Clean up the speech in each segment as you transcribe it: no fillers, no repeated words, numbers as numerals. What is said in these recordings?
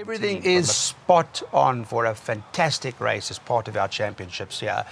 Everything is spot on for a fantastic race as part of our championships here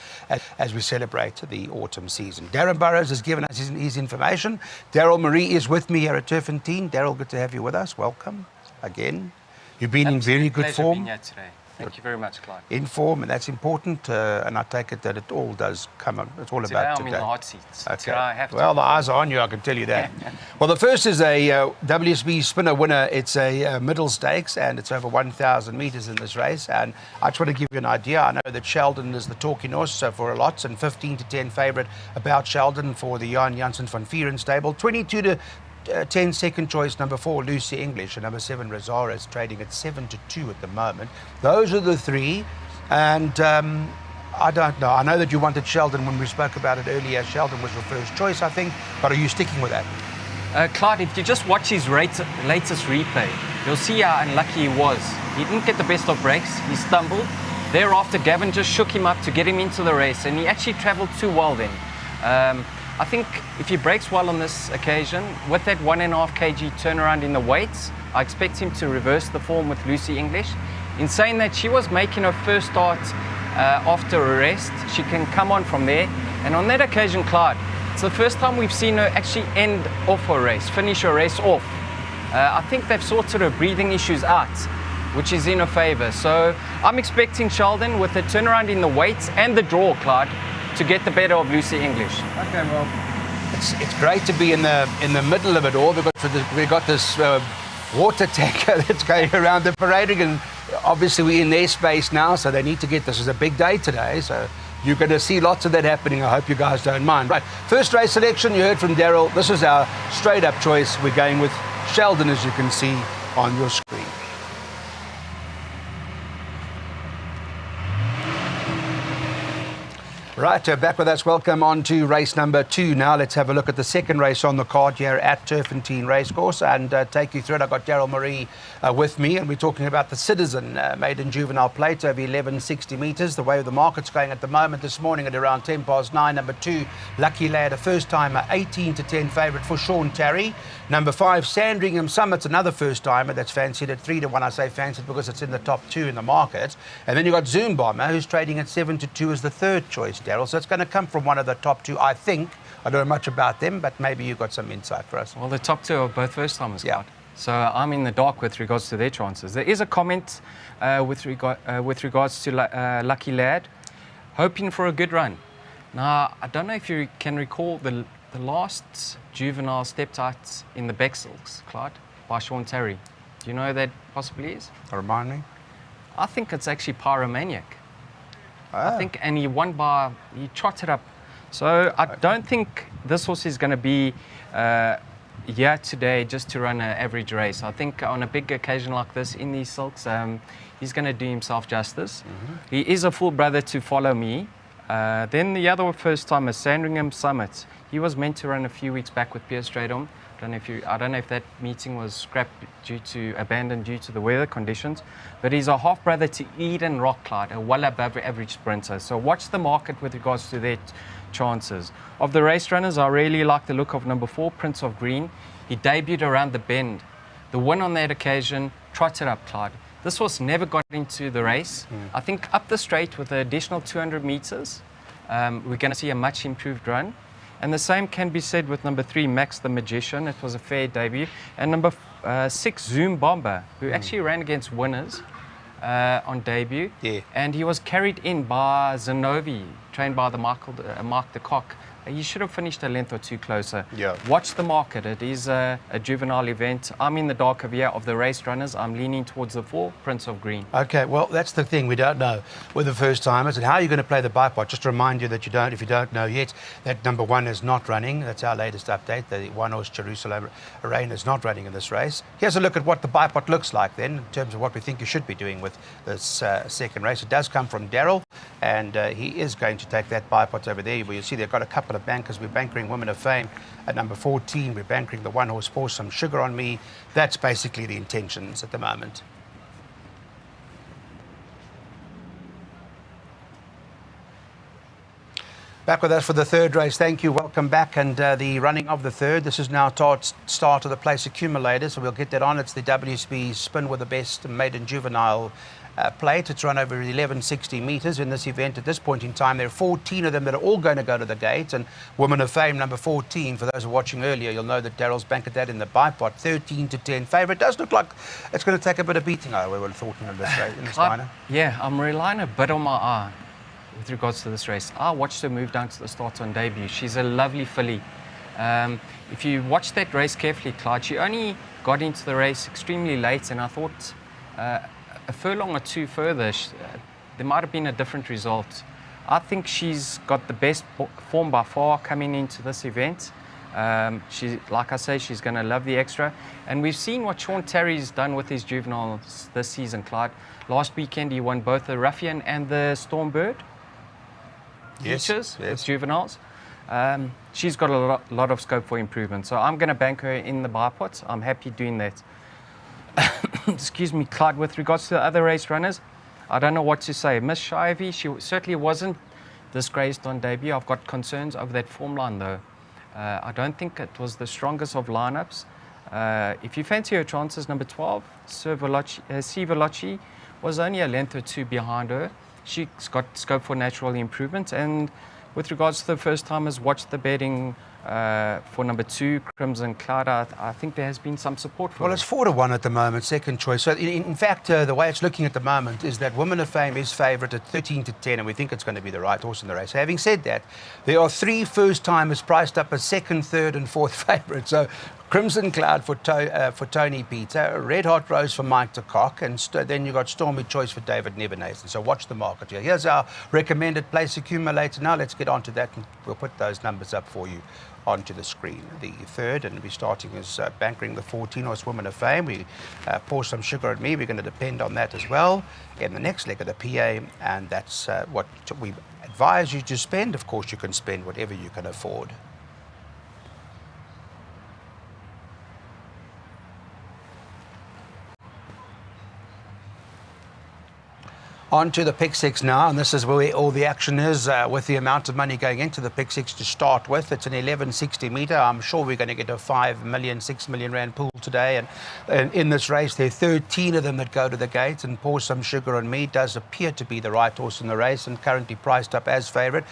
as we celebrate the autumn season. Darren Burrows has given us his information. Daryl Marie is with me here at Turffontein. Daryl, good to have you with us. Welcome again. You've been in very good form. Being here today. Thank you very much, Clyde. In form, and that's important. And I take it that it all does come on. It's all about today. I'm in the hot seat. Okay. I have to. Well, the eyes are on you, I can tell you that. Well, the first is a WSB spinner winner. It's a middle stakes, and it's over 1,000 metres in this race. And I just want to give you an idea. I know that Sheldon is the talking horse, so for a lot, and 15 to 10 favourite about Sheldon for the Jan Janssen van Vieren stable. 22 to 10 second choice, number 4 Lucy English, and number 7 Rosara is trading at 7 to 2 at the moment. Those are the three, and I don't know. I know that you wanted Sheldon when we spoke about it earlier. Sheldon was your first choice, I think, but are you sticking with that? Clyde, if you just watch his latest replay, you'll see how unlucky he was. He didn't get the best of breaks. He stumbled. Thereafter, Gavin just shook him up to get him into the race, and he actually travelled too well then. I think if he breaks well on this occasion, with that 1.5 kg turnaround in the weights, I expect him to reverse the form with Lucy English. In saying that, she was making her first start after a rest. She can come on from there. And on that occasion, Clyde, it's the first time we've seen her actually end off her race, finish her race off. I think they've sorted her breathing issues out, which is in her favour. So I'm expecting Sheldon, with the turnaround in the weights and the draw, Clyde, to get the better of Lucy English. Okay, well, it's great to be in the middle of it all because we've got this water tanker that's going around the parading, and obviously we're in their space now, so they need to get this. Is a big day today, so you're going to see lots of that happening. I hope you guys don't mind. Right, first race selection, you heard from Daryl. This is our straight up choice. We're going with Sheldon, as you can see on your screen. Right, back with us. Welcome on to race number 2. Now let's have a look at the second race on the card here at Turffontein Racecourse and take you through it. I've got Daryl Marie with me, and we're talking about the Citizen maiden juvenile plate over 1160 metres. The way the market's going at the moment this morning at around 9:10. Number 2, Lucky Lad, a first-timer, 18 to 10 favourite for Sean Tarry. Number 5, Sandringham Summit's another first-timer that's fancied at 3 to 1. I say fancied because it's in the top 2 in the market. And then you've got Zoom Bomber, who's trading at 7 to 2 as the third choice, Daryl. So it's going to come from one of the top 2, I think. I don't know much about them, but maybe you've got some insight for us. Well, the top 2 are both first-timers, yeah. So I'm in the dark with regards to their chances. There is a comment with regards to Lucky Lad, hoping for a good run. Now, I don't know if you can recall the last juvenile stepped out in the Bexels, Clyde, by Sean Tarry. Do you know who that possibly is? Remind me. I think it's actually Pyromaniac. Ah. I think, and he trotted up. So I don't think this horse is going to be here today just to run an average race. I think on a big occasion like this in these silks, he's going to do himself justice. Mm-hmm. He is a full brother to Follow Me. Then the other first time is Sandringham Summit. He was meant to run a few weeks back with Pierre Stradom. I don't know if that meeting was abandoned due to the weather conditions, but he's a half brother to Eden Rock, Clyde, a well above average sprinter. So watch the market with regards to their chances. Of the race runners, I really like the look of number 4, Prince of Green. He debuted around the bend. The win on that occasion trotted up, Clyde. This horse never got into the race. I think up the straight with the additional 200 metres, we're going to see a much improved run. And the same can be said with number 3, Max the Magician. It was a fair debut. And number 6, Zoom Bomber, who actually ran against winners on debut. Yeah. And he was carried in by Zanovi, trained by the Mark the Cock. He should have finished a length or 2 closer. Yeah. Watch the market. It is a juvenile event. I'm in the dark of here of the race runners. I'm leaning towards the 4, Prince of Green. Okay, well, that's the thing. We don't know with the first timers and how you're going to play the bipod. Just to remind you that if you don't know yet, that number 1 is not running. That's our latest update. The one horse Jerusalem Rain is not running in this race. Here's a look at what the bipod looks like then in terms of what we think you should be doing with this second race. It does come from Daryl, and he is going to take that bipod over there. Where you see they've got a couple of bankers. We're bankering Women of Fame at number 14. We're bankering the one horse Pour Some Sugar on Me. That's basically the intentions at the moment. Back with us for the third race. Thank you. Welcome back. And the running of the third. This is now start of the place accumulator. So we'll get that on. It's the WSB spin with the best maiden juvenile plate. It's run over 1160 metres in this event. At this point in time, there are 14 of them that are all going to go to the gate. And Woman of Fame, number 14, for those who are watching earlier, you'll know that Daryl's banked that in the bipod. 13 to 10 favourite. Does look like it's going to take a bit of beating. We would have thought in this liner. Yeah, I'm relying a bit on my eye with regards to this race. I watched her move down to the start on debut. She's a lovely filly. If you watch that race carefully, Clyde, she only got into the race extremely late, and I thought a furlong or two further, there might have been a different result. I think she's got the best form by far coming into this event. Like I say, she's going to love the extra. And we've seen what Sean Terry's done with his juveniles this season, Clyde. Last weekend, he won both the Ruffian and the Stormbird. Yes. With juveniles. She's got a lot of scope for improvement. So I'm going to bank her in the bipod. I'm happy doing that. Excuse me, Clyde, with regards to the other race runners, I don't know what to say. Miss Shivey, she certainly wasn't disgraced on debut. I've got concerns over that form line, though. I don't think it was the strongest of lineups. If you fancy her chances, number 12, Sivolochi, was only a length or two behind her. She's got scope for natural improvement. And with regards to the first-timers, watch the betting for number 2, Crimson Cloud. I think there has been some support for it. Well, it's 4 to 1 at the moment, second choice. So, in fact, the way it's looking at the moment is that Woman of Fame is favourite at 13 to 10, and we think it's going to be the right horse in the race. So having said that, there are 3 first-timers priced up as second, third, and fourth favourites. So Crimson Cloud for Tony Peter, Red Hot Rose for Mike de Kock, and then you've got Stormy Choice for David Nevenathan. So watch the market here. Here's our recommended place accumulator. Now let's get on to that, and we'll put those numbers up for you onto the screen. The third, and we're starting as bankering the 14 horse Woman of Fame. We pour some sugar at me. We're going to depend on that as well in the next leg of the PA, and that's what we advise you to spend. Of course, you can spend whatever you can afford. On to the pick 6 now, and this is where all the action is with the amount of money going into the pick 6 to start with. It's an 1160 metre. I'm sure we're going to get a 5 million, 6 million rand pool today. And in this race, there are 13 of them that go to the gate, and Pour Some Sugar on Me does appear to be the right horse in the race and currently priced up as favourite.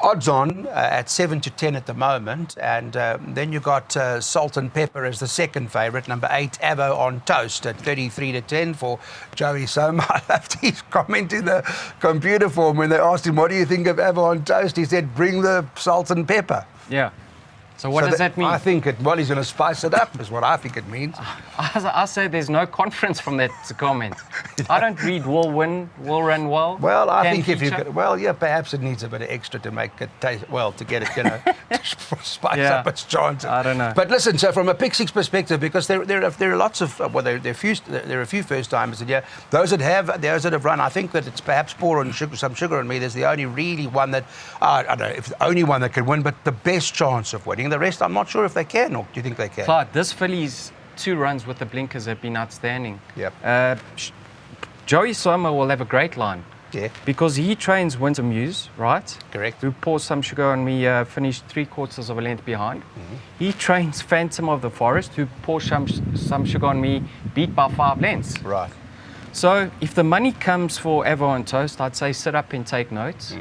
Odds on at 7 to 10 at the moment, and then you've got Salt and Pepper as the second favourite, number 8 Avo on Toast at 33 to 10 for Joey Soma. I loved his comment in the computer form when they asked him, what do you think of Avo on Toast? He said, bring the salt and pepper. Yeah. So what does that mean? I think he's going to spice it up, is what I think it means. I say there's no confidence from that comment. I don't read will win, will run well. Well, I think if you could, well, yeah, perhaps it needs a bit of extra to make it taste, well, to get it, to spice up its chances. I don't know. But listen, so from a pick 6 perspective, because there are lots of, well, there are a few first timers in here. Those that have run, I think that it's perhaps Some Sugar on Me. There's the only really one that, I don't know if the only one that can win, but the best chance of winning. The rest, I'm not sure if they can, or do you think they can? Clyde, this filly's 2 runs with the blinkers have been outstanding. Yep. Joey Soma will have a great line. Yeah. Because he trains Windsor Muse, right? Correct. Who Pours Some Sugar on Me finished 3/4 of a length behind. Mm-hmm. He trains Phantom of the Forest, who Pours Some Sugar on Me beat by 5 lengths. Right. So if the money comes for Avo on Toast, I'd say sit up and take notes.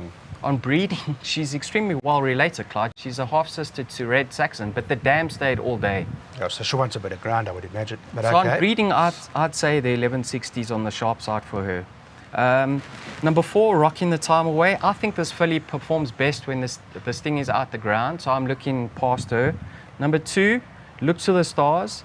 On breeding, she's extremely well related, Clyde. She's a half-sister to Red Saxon, but the dam stayed all day. Oh, so she wants a bit of ground, I would imagine. But so okay. on breeding, I'd say the 1160s on the sharp side for her. Number 4, Rocking the Time Away. I think this filly performs best when this thing is out the ground, so I'm looking past her. Number 2, Look to the Stars.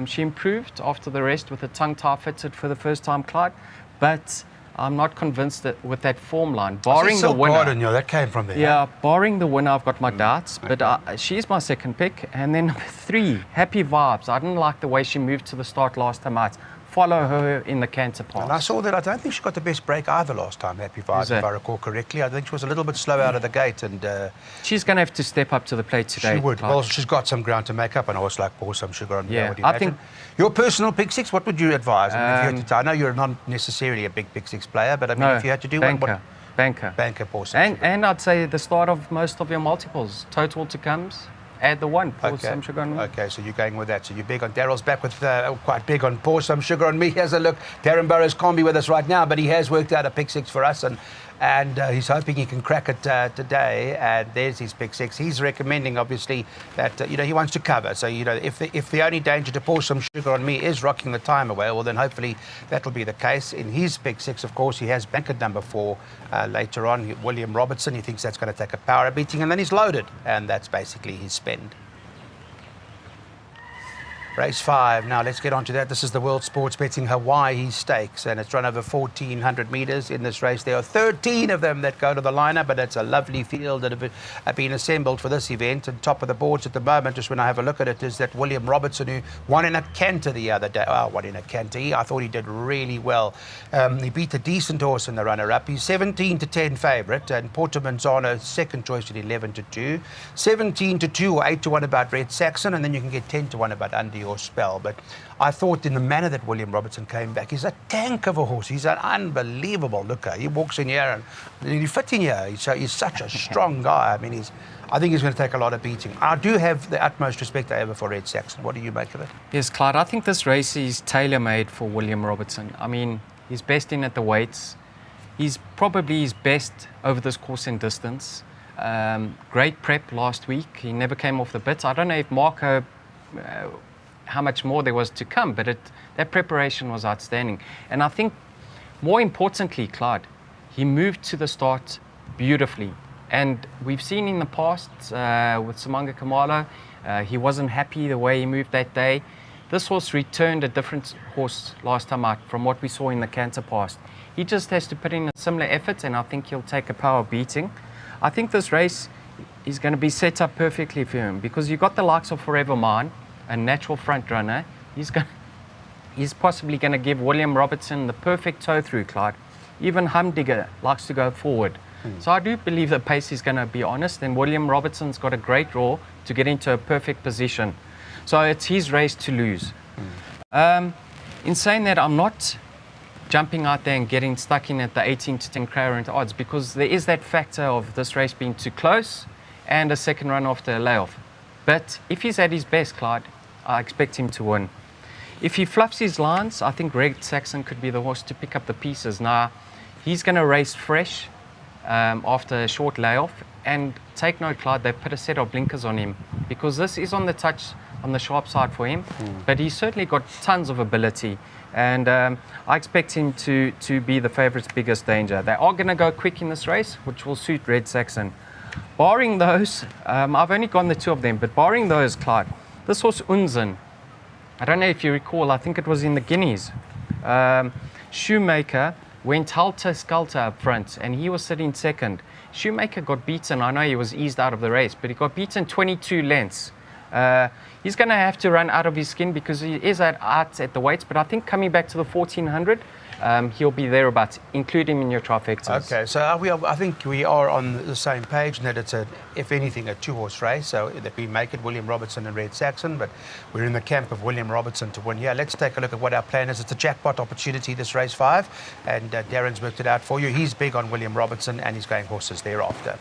She improved after the rest with a tongue tie fitted for the first time, Clyde, but I'm not convinced that with that form line, barring the winner. Garden, that came from there. Yeah, barring the winner, I've got my doubts, but she is my second pick. And then number 3, Happy Vibes. I didn't like the way she moved to the start last time out. Follow her in the canter pass. And I saw that. I don't think she got the best break either last time, Happy Vibes, if I recall correctly. I think she was a little bit slow out of the gate. And she's going to have to step up to the plate today. She would. Well, she's got some ground to make up, and I always like Pour Some Sugar on Me. Yeah, I think. Your personal pick 6, what would you advise? I know you're not necessarily a big pick 6 player, but I mean, if you had to do one, Banker pour some sugar. And I'd say the start of most of your multiples. Total to comes, add the one, pour some sugar on me. Okay, so you're going with that. So you're big on Daryl's back with quite big on pour some sugar on me. Has a look. Darren Burrows can't be with us right now, but he has worked out a pick six for us, and he's hoping he can crack it today. And there's his pick six. He's recommending, obviously, that he wants to cover. So if the only danger to pour some sugar on me is rocking the time away, well then hopefully that'll be the case. In his pick six, of course, he has banker number 4 later on. William Robertson. He thinks that's going to take a power beating, and then he's loaded, and that's basically his spend. Race 5. Now let's get on to that. This is the World Sports Betting Hawaii Stakes, and it's run over 1,400 metres in this race. There are 13 of them that go to the liner, but it's a lovely field that have been assembled for this event. And top of the boards at the moment, just when I have a look at it, is that William Robertson, who won in a canter the other day. Oh, won in a canter. I thought he did really well. He beat a decent horse in the runner-up. He's 17-10 favourite, and Porto Manzano second choice at 11-2. 17-2 or 8-1 about Red Saxon, and then you can get 10-1 about Under Your Spell. But I thought in the manner that William Robertson came back, he's a tank of a horse. He's an unbelievable looker. He walks in here and he fits in here. He's such a strong guy. I mean, I think he's going to take a lot of beating. I do have the utmost respect ever for Red Saxon. What do you make of it? Yes, Clyde, I think this race is tailor-made for William Robertson. I mean, he's best in at the weights. He's probably his best over this course and distance. Great prep last week. He never came off the bits. I don't know if Marco... how much more there was to come, but that preparation was outstanding. And I think more importantly, Clyde, he moved to the start beautifully. And we've seen in the past with Samanga Kamalo, he wasn't happy the way he moved that day. This horse returned a different horse last time out from what we saw in the canter past. He just has to put in a similar effort, and I think he'll take a power beating. I think this race is going to be set up perfectly for him, because you've got the likes of Forever Mine, a natural front runner. He's possibly going to give William Robertson the perfect toe through, Clyde. Even Humdinger likes to go forward. So I do believe the pace is going to be honest, and William Robertson's got a great draw to get into a perfect position. So it's his race to lose. In saying that, I'm not jumping out there and getting stuck in at the 18-10 current odds, because there is that factor of this race being too close and a second run after a layoff. But if he's at his best, Clyde, I expect him to win. If he fluffs his lines, I think Red Saxon could be the horse to pick up the pieces. Now, he's going to race fresh after a short layoff. And take note, Clyde, they've put a set of blinkers on him, because this is on the touch, on the sharp side for him. But he's certainly got tons of ability. And I expect him to be the favourite's biggest danger. They are going to go quick in this race, which will suit Red Saxon. Barring those, I've only gone the 2 of them, but barring those, Clyde, this horse Unzen, I don't know if you recall, I think it was in the Guineas. Shoemaker went helter-skelter up front, and he was sitting second. Shoemaker got beaten. I know he was eased out of the race, but he got beaten 22 lengths. He's going to have to run out of his skin, because he is out at the weights, but I think coming back to the 1400, he'll be thereabouts. Include him in your trifectas. Okay, so I think we are on the same page, and that it's, if anything, a 2-horse race, so that we make it William Robertson and Red Saxon, but we're in the camp of William Robertson to win. Yeah, let's take a look at what our plan is. It's a jackpot opportunity, this race 5, and Darren's worked it out for you. He's big on William Robertson, and he's going horses thereafter.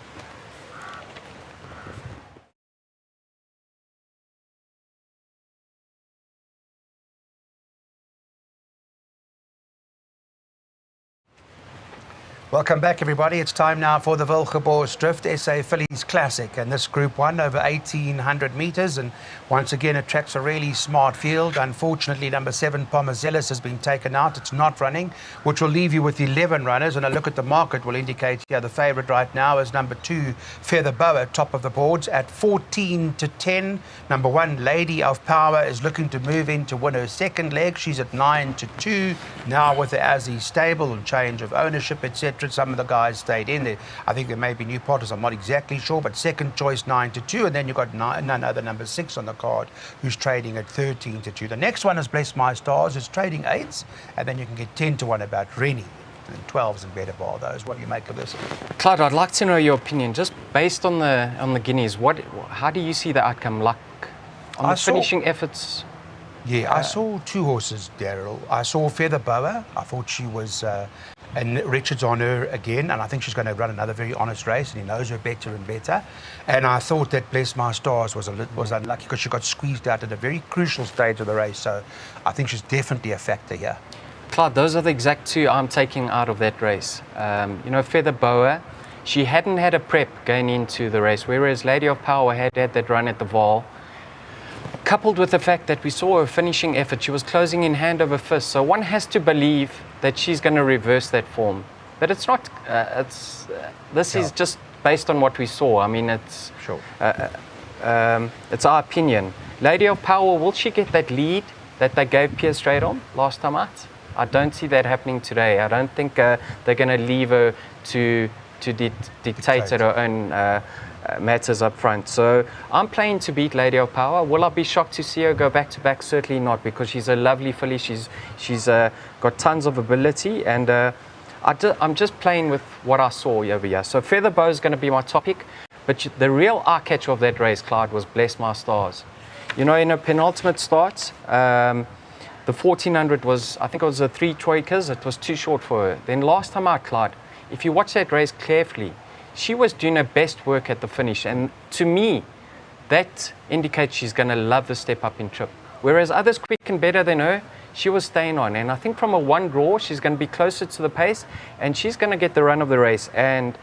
Welcome back, everybody. It's time now for the Wilgeborgsdrift SA Fillies Classic, and this Group 1 over 1,800 metres, and once again it tracks a really smart field. Unfortunately, number 7 Pomazelis has been taken out. It's not running, which will leave you with 11 runners, and a look at the market will indicate here the favourite right now is number 2 Feather Boa, top of the boards at 14-10. Number 1 Lady of Power is looking to move in to win her second leg. She's at 9-2 now with the Aussie stable and change of ownership, etc. Some of the guys stayed in there. I think there may be new potters, I'm not exactly sure, but second choice 9-2, and then you've got none other number 6 on the card who's trading at 13-2. The next one is Bless My Stars, is trading 8s, and then you can get 10-1 about Rennie. And 12s and better bar those. What do you make of this? Clyde, I'd like to know your opinion, just based on the Guineas. How do you see the outcome, like on the finishing efforts? Yeah, I saw 2 horses, Daryl. I saw Feather Boa. I thought she was and Richard's on her again, and I think she's going to run another very honest race, and he knows her better and better. And I thought that Bless My Stars was unlucky because she got squeezed out at a very crucial stage of the race. So I think she's definitely a factor here. Claude, those are the exact two I'm taking out of that race. Feather Boa, she hadn't had a prep going into the race, whereas Lady of Power had that run at the Vaal. Coupled with the fact that we saw her finishing effort, she was closing in hand over fist. So one has to believe that she's going to reverse that form. But it's not, this is just based on what we saw. I mean, it's it's our opinion. Lady of Power, will she get that lead that they gave Pierre Stradom last time out? I don't see that happening today. I don't think they're going to leave her to dictate at her own matters up front. So I'm playing to beat Lady of Power. Will I be shocked to see her go back to back? Certainly not, because she's a lovely filly. She's got tons of ability, and I'm just playing with what I saw over here. So Feather Bow is going to be my topic, but the real eye catcher of that race, Clyde, was Bless My Stars. In her penultimate start, the 1400 was, I think it was the 3 troikas. It was too short for her. Then last time out, Clyde, if you watch that race carefully, she was doing her best work at the finish. And to me, that indicates she's going to love the step up in trip. Whereas others quick and better than her, she was staying on. And I think from a one draw, she's going to be closer to the pace, and she's going to get the run of the race. And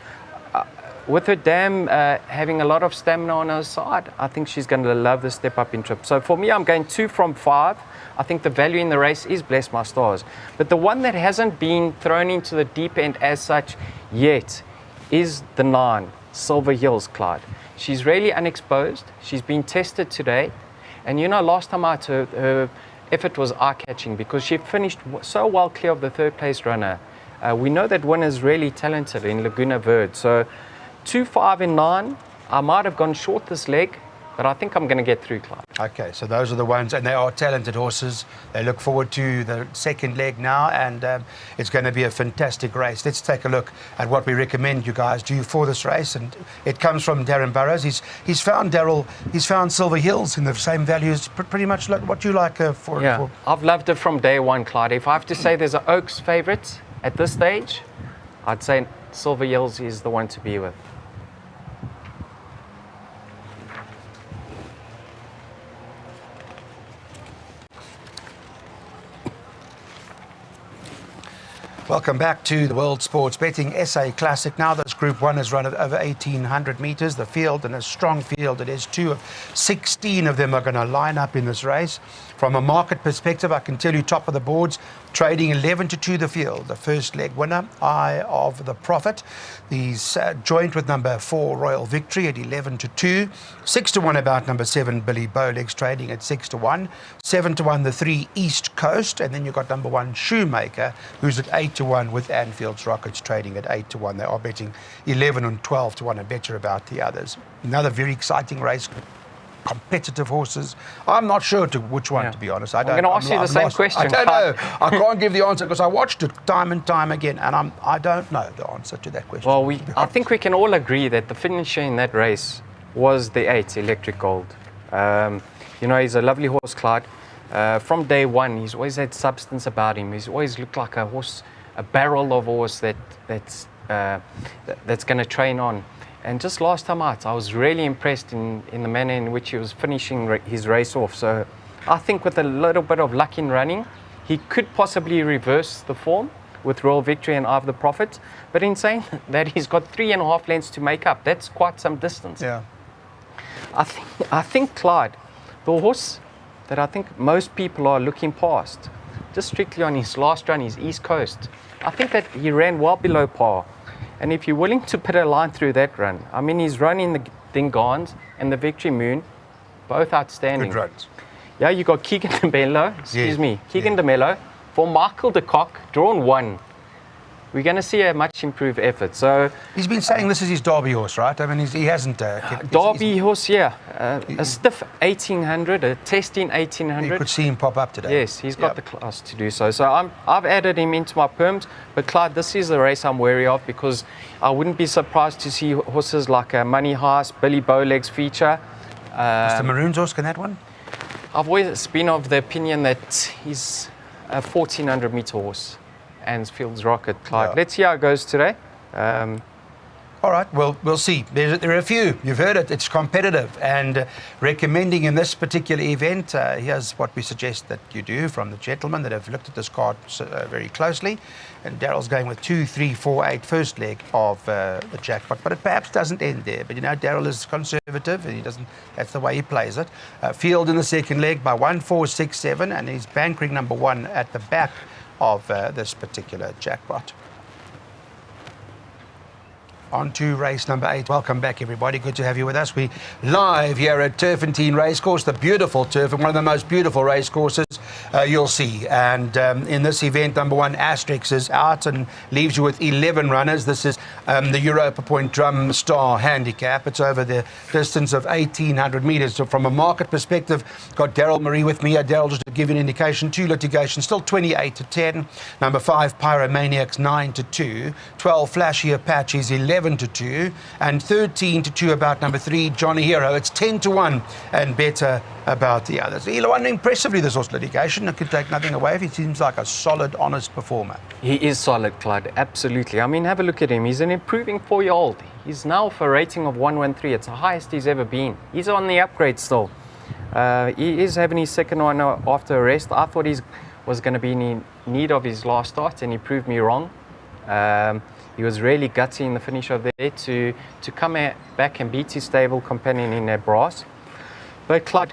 with her dam having a lot of stamina on her side, I think she's going to love the step up in trip. So for me, I'm going 2 from 5. I think the value in the race is Bless My Stars. But the one that hasn't been thrown into the deep end as such yet is the 9, Silver Hills, Clyde. She's really unexposed. She's been tested today. And last time out, her effort was eye-catching because she finished so well clear of the third place runner. We know that winner's really talented in Laguna Verde. So 2, 5 and 9, I might have gone short this leg, but I think I'm going to get through, Clyde. Okay, so those are the ones, and they are talented horses. They look forward to the second leg now, and it's going to be a fantastic race. Let's take a look at what we recommend you guys do for this race, and it comes from Darren Burrows. He's found Silver Hills in the same values, pretty much like what you like for. Yeah, I've loved it from day one, Clyde. If I have to say there's an Oaks favourite at this stage, I'd say Silver Hills is the one to be with. Welcome back to the World Sports Betting SA Classic. Now this Group 1 has run over 1,800 metres. The field, and a strong field it is, 2 of 16 of them are going to line up in this race. From a market perspective, I can tell you top of the boards, trading 11-2 the field. The first leg winner, Eye of the Prophet. He's joint with number 4, Royal Victory, at 11-2. 6-1 about number 7, Billy Bowlegs, trading at 6-1. 7-1 the 3, East Coast. And then you've got number 1, Shoemaker, who's at 8-1 with Anfield's Rockets, trading at 8-1. They are betting 11 and 12-1 and better about the others. Another very exciting race. Competitive horses. I'm not sure which one, to be honest. I'm going to ask you the same question. I don't know. I can't give the answer because I watched it time and time again, and I don't know the answer to that question. Well, I think we can all agree that the finisher in that race was the 8, Electric Gold. He's a lovely horse, Clyde. From day one, he's always had substance about him. He's always looked like a horse, a barrel of horse that's going to train on. And just last time out, I was really impressed in the manner in which he was finishing his race off. So I think with a little bit of luck in running, he could possibly reverse the form with Royal Victory and Eye of the Prophet. But in saying that, he's got 3.5 lengths to make up. That's quite some distance. Yeah. I think Clyde, the horse that I think most people are looking past, just strictly on his last run, his East Coast, I think that he ran well below par. And if you're willing to put a line through that run, I mean, he's run in the Dingans and the Victory Moon, both outstanding. Good runs. Yeah, you got Keegan de Mello, Keegan de Mello, for Michael de Kock, drawn 1. We're going to see a much improved effort. So he's been saying this is his Derby horse, right? I mean, he hasn't. Derby horse, yeah. A stiff 1800, a testing 1800. You could see him pop up today. Yes, he's got the class to do so. So I've added him into my perms. But Clyde, this is the race I'm wary of because I wouldn't be surprised to see horses like Money Heist, Billy Bowlegs feature. Mr. Maroon's horse, can that one? I've always been of the opinion that he's a 1400 meter horse. Ansfield's Rocket, Clyde. Yeah. Let's see how it goes today. All right, well, we'll see. There are a few. You've heard it. It's competitive. And recommending in this particular event, here's what we suggest that you do from the gentlemen that have looked at this card very closely. And Daryl's going with 2, 3, 4, 8, first leg of the jackpot. But it perhaps doesn't end there. But, you know, Daryl is conservative, and he doesn't. That's the way he plays it. Field in the second leg by 1, 4, 6, 7. And he's bankering number 1 at the back of this particular jackpot. On to race number 8. Welcome back, everybody. Good to have you with us. We live here at Turffontein Racecourse, the beautiful turf, and one of the most beautiful racecourses you'll see. And in this event, number 1, Asterix, is out and leaves you with 11 runners. This is the Europa Point Drum Star Handicap. It's over the distance of 1,800 metres. So from a market perspective, got Daryl Marie with me. Daryl, just to give you an indication, 2 litigation, still 28 to 10. Number 5, Pyromaniacs, 9 to 2. 12, Flashy Apaches, 11 to 2, and 13 to 2 about number 3, Johnny Hero. It's 10 to 1 and better about the others. He won impressively this horse, litigation. I could take nothing away. He seems like a solid, honest performer. He is solid, Clyde, absolutely. I mean, have a look at him. He's an improving 4-year-old. He's now for a rating of 113. It's the highest he's ever been. He's on the upgrade still. He is having his second one after a rest. I thought he was going to be in need of his last start, and he proved me wrong. He was really gutsy in the finish of there to come back and beat his stable companion in that brass. But Clyde,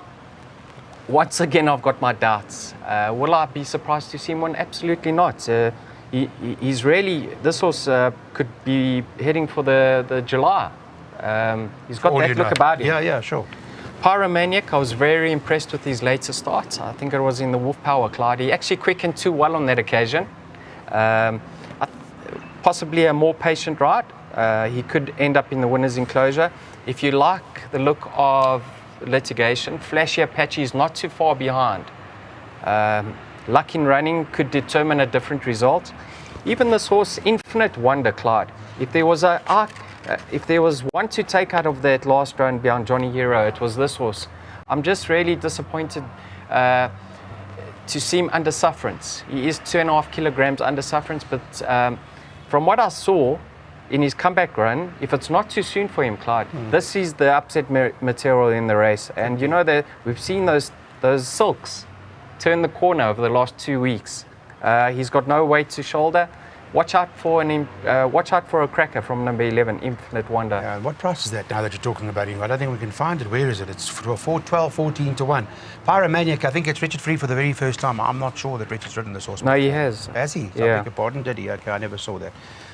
once again, I've got my doubts. Will I be surprised to see him win? Absolutely not. He's really, this horse could be heading for the July. He's got that look about him. Yeah, sure. Pyromaniac, I was very impressed with his later starts. I think it was in the Wolf Power, Clyde. He actually quickened too well on that occasion. Possibly a more patient ride. He could end up in the winner's enclosure. If you like the look of litigation, Flashy Apache is not too far behind. Luck in running could determine a different result. Even this horse, Infinite Wonder, Clyde. If there was one to take out of that last run behind Johnny Hero, it was this horse. I'm just really disappointed to see him under sufferance. He is 2.5 kilograms under sufferance, but from what I saw in his comeback run, if it's not too soon for him, Clyde, this is the upset material in the race. And you know that we've seen those silks turn the corner over the last 2 weeks. He's got no weight to shoulder. Watch out for a cracker from number 11, Infinite Wonder. What price is that now that you're talking about him? I don't think we can find it. Where is it? It's for 412, 14 to 1. Pyromaniac, I think it's Richard Free for the very first time. I'm not sure that Richard's ridden this horse. No, he has. Has he? Yeah. I beg your pardon, did he? Okay, I never saw that.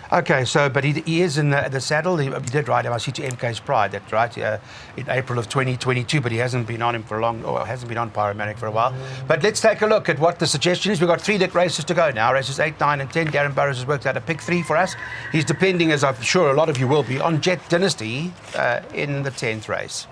Okay, so, but he is in the saddle. He did ride him, I see, to MK's Pride, that's right, in April of 2022, but he hasn't been on him for a long, or hasn't been on Pyromaniac for a while. But let's take a look at what the suggestion is. We've got 3 races to go now, races 8, 9, and 10. Darren Burrows has worked out a pick 3 for us. He's depending, as I'm sure a lot of you will be, on Jet Dynasty in the 10th race.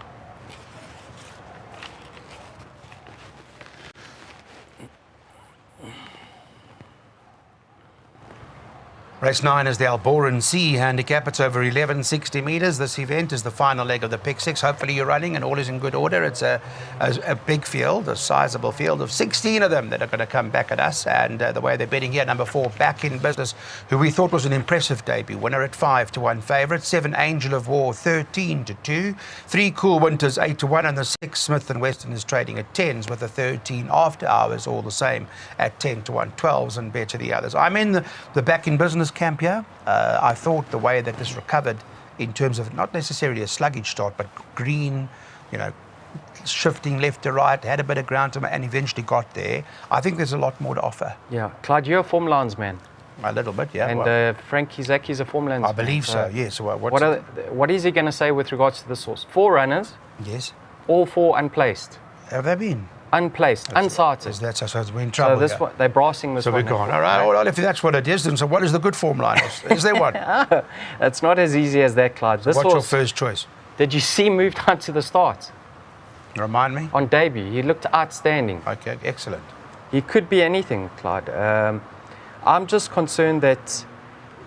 Race 9 is the Alboran Sea handicap. It's over 1160 metres. This event is the final leg of the pick 6. Hopefully you're running and all is in good order. It's a big field, a sizable field of 16 of them that are going to come back at us. And the way they're betting here, number 4, Back in Business, who we thought was an impressive debut winner at 5 to 1 favourite. 7, Angel of War, 13 to 2. 3, Cool Winters, 8 to 1. And the 6, Smith and Weston, is trading at 10s with the 13 After Hours all the same at 10 to 1. 12s and better the others. I'm in the Back in Business camp here. I thought the way that this recovered in terms of not necessarily a sluggish start, but green, you know, shifting left to right, had a bit of ground to, and eventually got there. I think there's a lot more to offer. Yeah, Clyde, you're a Form Lines man. A little bit, yeah. And Frank Kizaki is a Form Lines I believe so, yes. What is he going to say with regards to this horse? 4 runners. Yes. All 4 unplaced. Have they been? Unplaced, unsighted. So we're in trouble. So this here. they're brassing this so one. So we're gone. All right, well, if that's what it is, then so what is the good form line? Is there one? It's not as easy as that, Clyde. So what's your first choice? Did you see him move down to the start? Remind me. On debut, he looked outstanding. Okay, excellent. He could be anything, Clyde. I'm just concerned that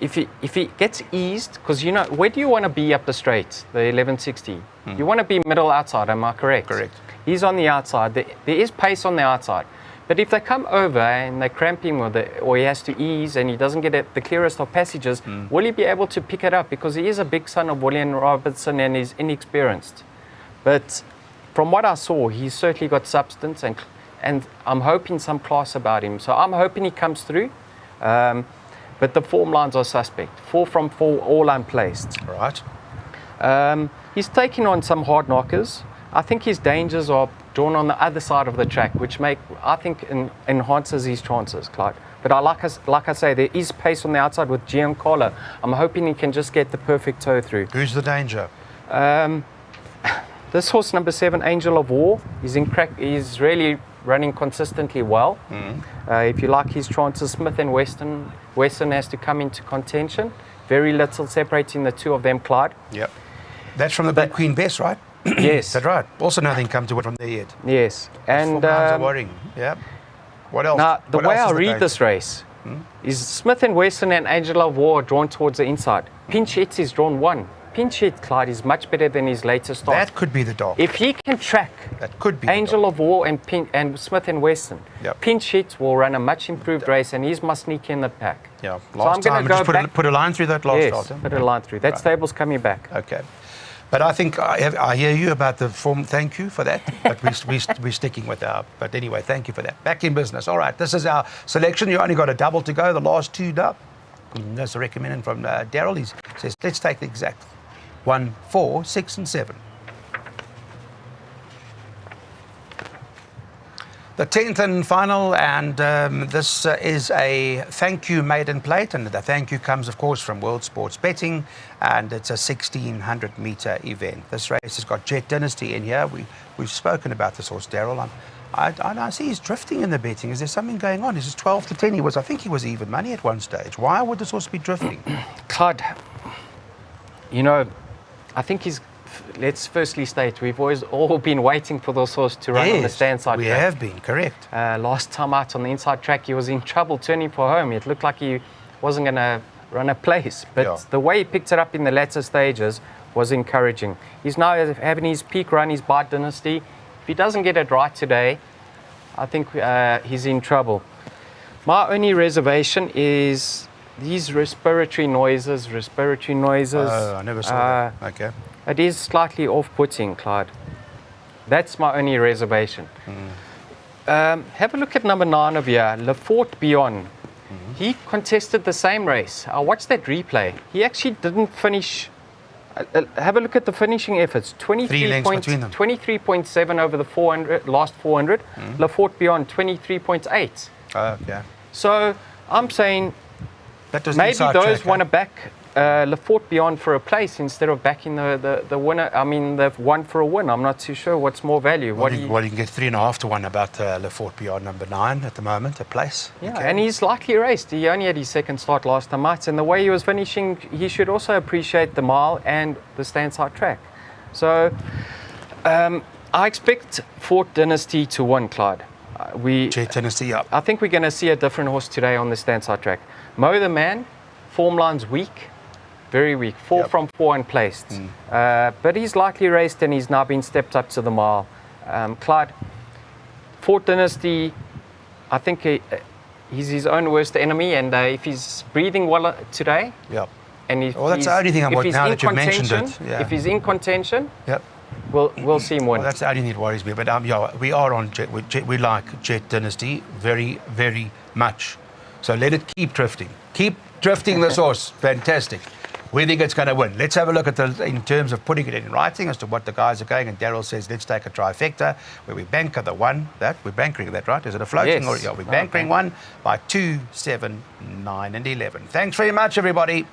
if he gets eased, because you know, where do you want to be up the straight, the 1160? You want to be middle outside, am I correct? Correct. He's on the outside. There is pace on the outside. But if they come over and they cramp him or he has to ease and he doesn't get the clearest of passages, will he be able to pick it up? Because he is a big son of William Robertson and he's inexperienced. But from what I saw, he's certainly got substance and I'm hoping some class about him. So I'm hoping he comes through. But the form lines are suspect. 4 from 4, all unplaced. Right. He's taking on some hard knockers. I think his dangers are drawn on the other side of the track, which I think enhances his chances, Clyde. But like I say, there is pace on the outside with Giancarlo. I'm hoping he can just get the perfect toe through. Who's the danger? This horse, number 7, Angel of War, he's really running consistently well. If you like his chances, Smith and Weston has to come into contention. Very little separating the two of them, Clyde. Yep. That's from the Big Queen Bess, right? Yes. That's right. Also nothing come to it from there yet. Yes. And are worrying. Yeah. What else? Now, the What way else I is the read danger? this race is Smith and Weston and Angel of War are drawn towards the inside. Pinch Hits is drawn 1. Pinch Hit, Clyde, is much better than his latest start. That could be the dog. If he can track That could be Angel of War and Smith and Weston, Yep. Pinch Hit will run a much improved race and he's must sneak in the pack. Yeah. So Last I'm gonna time, we go just back. put a line through that last Yes, start. put a line through. That Right. stable's coming back. Okay. But I think I hear you about the form. Thank you for that. But we're sticking with our. But anyway, thank you for that. Back in business. All right. This is our selection. You only got a double to go. The last 2 up. That's a recommendation from Daryl. He says, let's take the exact 1, 4, 6, and 7. The 10th and final, and this is a thank you maiden plate, and the thank you comes, of course, from World Sports Betting, and it's a 1,600-metre event. This race has got Jet Dynasty in here. We've spoken about this horse, Daryl. I see he's drifting in the betting. Is there something going on? Is it 12 to 10? I think he was even money at one stage. Why would this horse be drifting? Clyde, I think let's firstly state, we've always all been waiting for this horse to run on the stand side we track. have been, correct. Last time out on the inside track, he was in trouble turning for home. It looked like he wasn't going to run a place. But the way he picked it up in the latter stages was encouraging. He's now having his peak run, his Bite Dynasty. If he doesn't get it right today, I think he's in trouble. My only reservation is these respiratory noises. Oh, I never saw that. Okay. It is slightly off-putting, Clyde. That's my only reservation. Have a look at number 9 of here, Le Fort Beyond. He contested the same race. I watched that replay. He actually didn't finish. Have a look at the finishing efforts. 3 lengths between them. 23.7 over the last 400. Le Fort Beyond, 23.8. Okay. So I'm saying That was maybe inside those track, want to back Le Fort Beyond for a place instead of backing the winner. I mean, the one for a win. I'm not too sure what's more value. Well, you can get 3.5 to 1 about Le Fort Beyond number 9 at the moment, a place. Yeah, Okay. and he's lightly raced. He only had his second start last time out, and the way he was finishing, he should also appreciate the mile and the stand-side track. So I expect Fort Dynasty to win, Clyde. Jet Tennessee up. I think we're going to see a different horse today on the stand-side track. Mo the Man, form line's weak, very weak. 4 Yep. from 4 unplaced. But he's lightly raced and he's now been stepped up to the mile. Clyde, Fort Dynasty, I think he's his own worst enemy, and if he's breathing well today, Yep. and if Well, that's the only thing I'm if worried he's now in that you've mentioned contention, it. Yeah. if he's in contention, Yep. we'll see him win. Well, that's the only thing that worries me. But yeah, we are on Jet. We like Jet Dynasty very, very much. So let it keep drifting. Keep drifting this horse. Fantastic. We think it's going to win. Let's have a look at in terms of putting it in writing as to what the guys are going. And Daryl says, let's take a trifecta where we banker the one. We're bankering that, right? Is it a floating? Yes. Or we're bankering one by 2, 7, 9, and 11. Thanks very much, everybody.